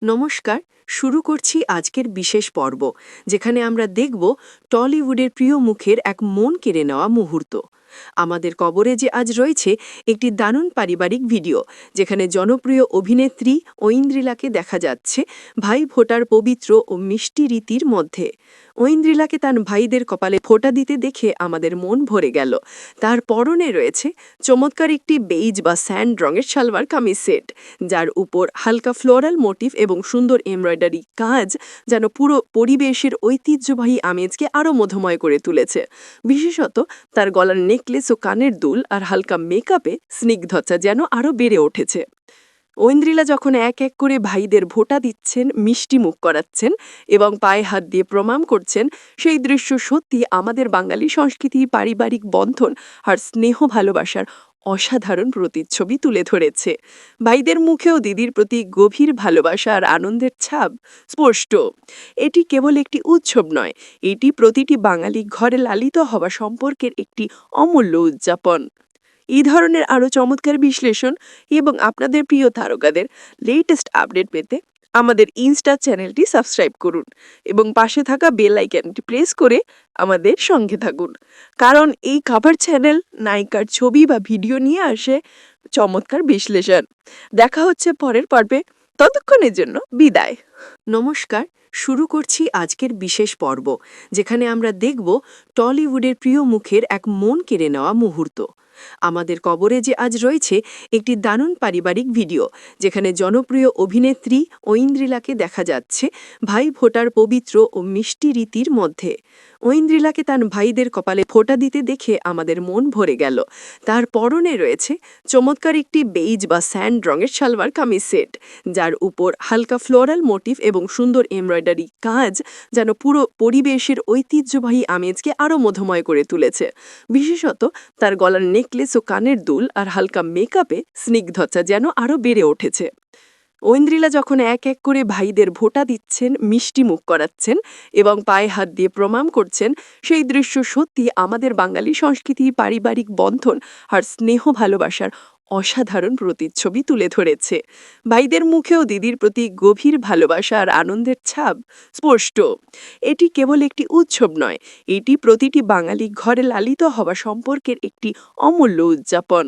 নমস্কার। শুরু করছি আজকের বিশেষ পর্ব, যেখানে আমরা দেখব টলিউডের প্রিয় মুখের এক মন কেড়ে নেওয়া মুহূর্ত। আমাদের কবরে যে আজ রয়েছে একটি দারুণ পারিবারিক ভিডিও, যেখানে জনপ্রিয় অভিনেত্রী ঐন্দ্রিলাকে দেখা যাচ্ছে ভাই ফোঁটার পবিত্র ও মিষ্টি রীতির মধ্যে। ঐন্দ্রিলাকে তার ভাইদের কপালে ফোঁটা দিতে দেখে আমাদের মন ভরে গেল। তার পরনে রয়েছে চমৎকার একটি বেইজ বা স্যান্ড রঙের সালোয়ার কামিজ সেট, যার উপর হালকা ফ্লোরাল মোটিভ এবং সুন্দর এমব্রয়ডারি কাজ যেন পুরো পরিবেশের ঐতিহ্যবাহী আমেজকে আরও মধুময় করে তুলেছে। বিশেষত তার গলার নেকলেস ও কানের দুল আর হালকা মেকআপে স্নিগ্ধতা যেন আরও বেড়ে উঠেছে। ঐন্দ্রিলা যখন এক এক করে ভাইদের ভোটা দিচ্ছেন, মিষ্টি মুখ করাচ্ছেন এবং পায়ে হাত দিয়ে প্রণাম করছেন, সেই দৃশ্য সত্যি আমাদের বাঙালি সংস্কৃতি, পারিবারিক বন্ধন আর স্নেহ ভালোবাসার অসাধারণ প্রতিচ্ছবি তুলে ধরেছে। ভাইদের মুখেও দিদির প্রতি গভীর ভালোবাসা আর আনন্দের ছাপ স্পষ্ট। এটি কেবল একটি উৎসব নয়, এটি প্রতিটি বাঙালি ঘরে লালিত হওয়া সম্পর্কের একটি অমূল্য উদযাপন। এই ধরনের আরও চমৎকার বিশ্লেষণ এবং আপনাদের প্রিয় তারকাদের লেটেস্ট আপডেট পেতে আমাদের ইনস্টা চ্যানেলটি সাবস্ক্রাইব করুন এবং পাশে থাকা বেল আইকনটি প্রেস করে আমাদের সঙ্গে থাকুন, কারণ এই কভার চ্যানেল নায়িকার ছবি বা ভিডিও নিয়ে আসে চমৎকার বিশ্লেষণ। দেখা হচ্ছে পরের পর্বে, ততক্ষণের জন্য বিদায়। নমস্কার। শুরু করছি আজকের বিশেষ পর্ব, যেখানে আমরা দেখব টলিউডের প্রিয় মুখের এক মন কেড়ে নেওয়া মুহূর্ত। আমাদের কবরে যে আজ রয়েছে একটি দারুণ পারিবারিক ভিডিও, যেখানে জনপ্রিয় অভিনেত্রী ঐন্দ্রিলাকে দেখা যাচ্ছে ভাই ফোঁটার পবিত্র ও মিষ্টি রীতির মধ্যে। ঐন্দ্রিলাকে তার ভাইদের কপালে ফোঁটা দিতে দেখে আমাদের মন ভরে গেল। তার পরনে রয়েছে চমৎকার একটি বেইজ বা স্যান্ড রঙের সালোয়ার কামিজ সেট, যার উপর হালকা ফ্লোরাল মোটিভ এবং সুন্দর এমব্রয়ডারি কাজ যেন পুরো পরিবেশের ঐতিহ্যবাহী আমেজকে আরও মধুময় করে তুলেছে। বিশেষত তার গলার নেকলেস ও কানের দুল আর হালকা মেকআপে স্নিগ্ধতা যেন আরও বেড়ে উঠেছে। ঐন্দ্রিলা যখন এক এক করে ভাইদের ভোটা দিচ্ছেন, মিষ্টি মুখ করাচ্ছেন এবং পায়ে হাত দিয়ে প্রণাম করছেন, সেই দৃশ্য সত্যি আমাদের বাঙালি সংস্কৃতি, পারিবারিক বন্ধন আর স্নেহ ভালোবাসার অসাধারণ প্রতিচ্ছবি তুলে ধরেছে। ভাইদের মুখেও দিদির প্রতি গভীর ভালোবাসা আর আনন্দের ছাপ স্পষ্ট। এটি কেবল একটি উৎসব নয়, এটি প্রতিটি বাঙালি ঘরে লালিত হওয়া সম্পর্কের একটি অমূল্য উদযাপন।